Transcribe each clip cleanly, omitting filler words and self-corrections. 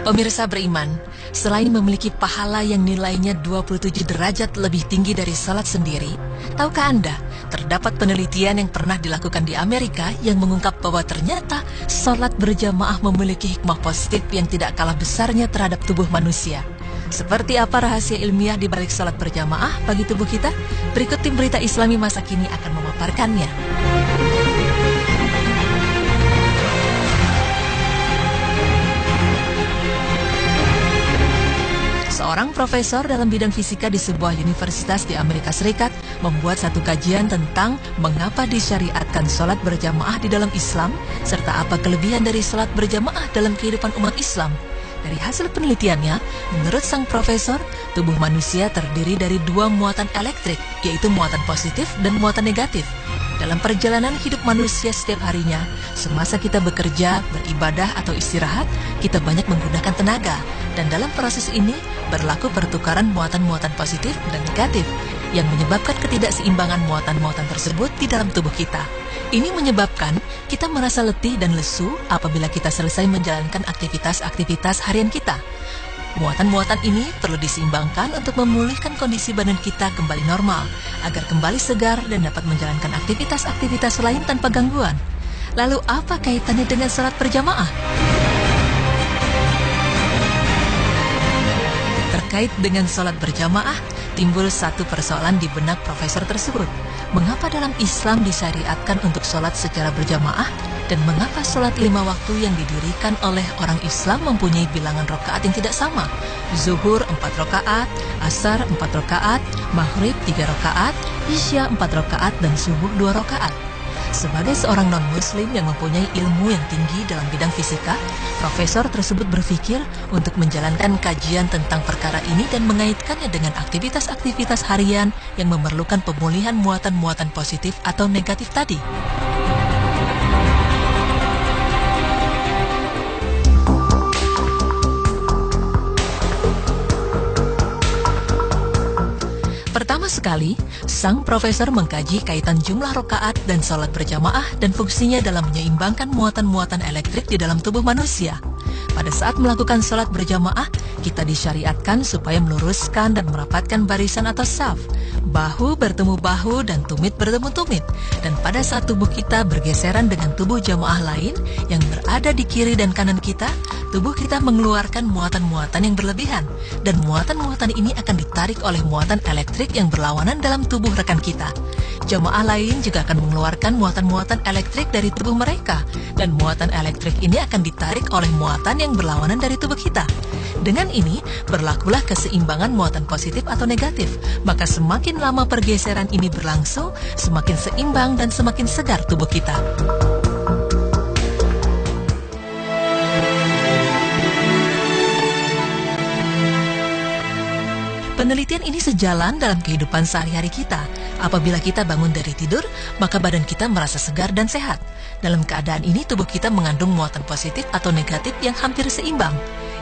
Pemirsa beriman, selain memiliki pahala yang nilainya 27 derajat lebih tinggi dari salat sendiri, tahukah Anda, terdapat penelitian yang pernah dilakukan di Amerika yang mengungkap bahwa ternyata salat berjamaah memiliki hikmah positif yang tidak kalah besarnya terhadap tubuh manusia. Seperti apa rahasia ilmiah di balik salat berjamaah bagi tubuh kita? Berikut tim berita Islami masa kini akan memaparkannya. Seorang profesor dalam bidang fisika di sebuah universitas di Amerika Serikat membuat satu kajian tentang mengapa disyariatkan sholat berjamaah di dalam Islam, serta apa kelebihan dari sholat berjamaah dalam kehidupan umat Islam. Dari hasil penelitiannya, menurut sang profesor, tubuh manusia terdiri dari dua muatan elektrik, yaitu muatan positif dan muatan negatif. Dalam perjalanan hidup manusia setiap harinya, semasa kita bekerja, beribadah, atau istirahat, kita banyak menggunakan tenaga. Dan dalam proses ini, berlaku pertukaran muatan-muatan positif dan negatif, yang menyebabkan ketidakseimbangan muatan-muatan tersebut di dalam tubuh kita. Ini menyebabkan kita merasa letih dan lesu apabila kita selesai menjalankan aktivitas-aktivitas harian kita. Muatan-muatan ini perlu diseimbangkan untuk memulihkan kondisi badan kita kembali normal, agar kembali segar dan dapat menjalankan aktivitas-aktivitas lain tanpa gangguan. Lalu apa kaitannya dengan salat berjamaah? Terkait dengan salat berjamaah, timbul satu persoalan di benak profesor tersebut. Mengapa dalam Islam disyariatkan untuk salat secara berjamaah? Dan mengapa salat 5 waktu yang didirikan oleh orang Islam mempunyai bilangan rakaat yang tidak sama? Zuhur 4 rakaat, Asar 4 rakaat, Maghrib 3 rakaat, Isya 4 rakaat, dan Subuh 2 rakaat. Sebagai seorang non-muslim yang mempunyai ilmu yang tinggi dalam bidang fisika, profesor tersebut berpikir untuk menjalankan kajian tentang perkara ini dan mengaitkannya dengan aktivitas-aktivitas harian yang memerlukan pemulihan muatan-muatan positif atau negatif tadi. Pertama sekali, sang profesor mengkaji kaitan jumlah rakaat dan salat berjamaah dan fungsinya dalam menyeimbangkan muatan-muatan elektrik di dalam tubuh manusia. Pada saat melakukan salat berjamaah, kita disyariatkan supaya meluruskan dan merapatkan barisan atau saf. Bahu bertemu bahu dan tumit bertemu tumit. Dan pada saat tubuh kita bergeseran dengan tubuh jamaah lain yang berada di kiri dan kanan kita, tubuh kita mengeluarkan muatan-muatan yang berlebihan. Dan muatan-muatan ini akan ditarik oleh muatan elektrik yang berlawanan dalam tubuh rekan kita. Jamaah lain juga akan mengeluarkan muatan-muatan elektrik dari tubuh mereka. Dan muatan elektrik ini akan ditarik oleh muatan yang berlawanan dari tubuh kita. Dengan ini, berlakulah keseimbangan muatan positif atau negatif. Maka semakin lama pergeseran ini berlangsung, semakin seimbang dan semakin segar tubuh kita. Penelitian ini sejalan dalam kehidupan sehari-hari kita. Apabila kita bangun dari tidur, maka badan kita merasa segar dan sehat. Dalam keadaan ini, tubuh kita mengandung muatan positif atau negatif yang hampir seimbang.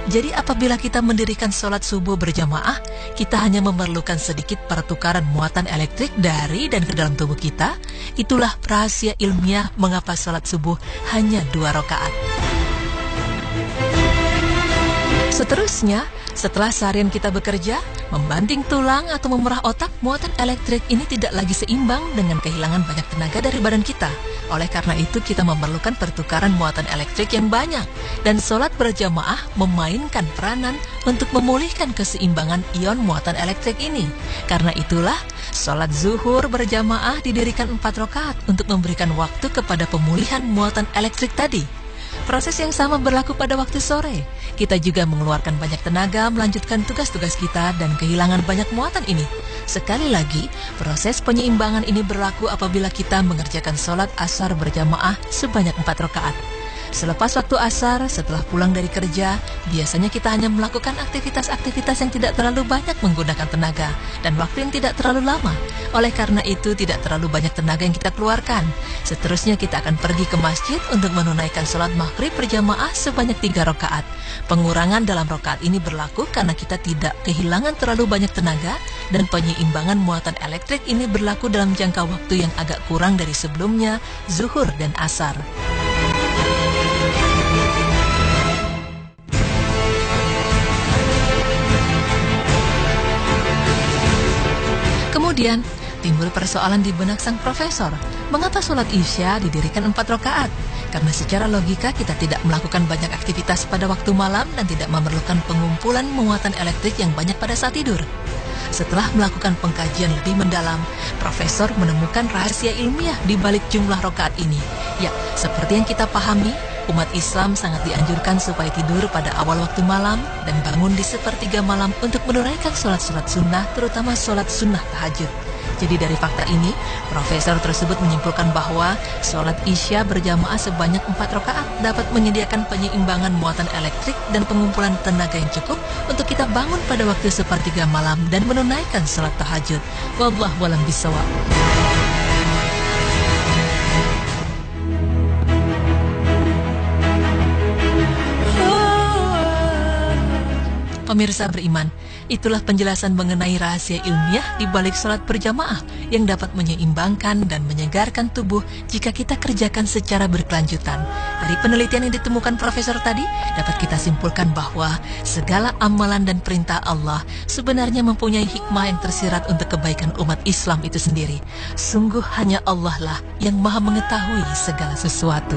Jadi apabila kita mendirikan sholat subuh berjamaah, kita hanya memerlukan sedikit pertukaran muatan elektrik dari dan ke dalam tubuh kita. Itulah rahasia ilmiah mengapa sholat subuh hanya 2 rakaat. Seterusnya, setelah seharian kita bekerja, membanting tulang atau memerah otak, muatan elektrik ini tidak lagi seimbang dengan kehilangan banyak tenaga dari badan kita. Oleh karena itu, kita memerlukan pertukaran muatan elektrik yang banyak. Dan sholat berjamaah memainkan peranan untuk memulihkan keseimbangan ion muatan elektrik ini. Karena itulah, sholat zuhur berjamaah didirikan 4 rakaat untuk memberikan waktu kepada pemulihan muatan elektrik tadi. Proses yang sama berlaku pada waktu sore. Kita juga mengeluarkan banyak tenaga melanjutkan tugas-tugas kita dan kehilangan banyak muatan ini. Sekali lagi, proses penyeimbangan ini berlaku apabila kita mengerjakan sholat asar berjamaah sebanyak 4 rakaat. Selepas waktu asar, setelah pulang dari kerja, biasanya kita hanya melakukan aktivitas-aktivitas yang tidak terlalu banyak menggunakan tenaga dan waktu yang tidak terlalu lama. Oleh karena itu, tidak terlalu banyak tenaga yang kita keluarkan. Seterusnya kita akan pergi ke masjid untuk menunaikan sholat maghrib berjamaah sebanyak 3 rakaat. Pengurangan dalam rakaat ini berlaku karena kita tidak kehilangan terlalu banyak tenaga dan penyeimbangan muatan elektrik ini berlaku dalam jangka waktu yang agak kurang dari sebelumnya, zuhur dan asar. Kemudian, timbul persoalan di benak sang profesor. Mengapa sholat Isya didirikan 4 rakaat? Karena secara logika kita tidak melakukan banyak aktivitas pada waktu malam dan tidak memerlukan pengumpulan muatan elektrik yang banyak pada saat tidur. Setelah melakukan pengkajian lebih mendalam, Profesor menemukan rahasia ilmiah di balik jumlah rakaat ini. Ya, seperti yang kita pahami, umat Islam sangat dianjurkan supaya tidur pada awal waktu malam dan bangun di sepertiga malam untuk menunaikan sholat-sholat sunnah, terutama sholat sunnah tahajud. Jadi dari fakta ini, profesor tersebut menyimpulkan bahwa sholat Isya berjamaah sebanyak 4 rakaat dapat menyediakan penyeimbangan muatan elektrik dan pengumpulan tenaga yang cukup untuk kita bangun pada waktu sepertiga malam dan menunaikan sholat tahajud. Wallahu a'lam bishawab. Pemirsa beriman, itulah penjelasan mengenai rahasia ilmiah di balik sholat berjamaah yang dapat menyeimbangkan dan menyegarkan tubuh jika kita kerjakan secara berkelanjutan. Dari penelitian yang ditemukan profesor tadi, dapat kita simpulkan bahwa segala amalan dan perintah Allah sebenarnya mempunyai hikmah yang tersirat untuk kebaikan umat Islam itu sendiri. Sungguh hanya Allah lah yang maha mengetahui segala sesuatu.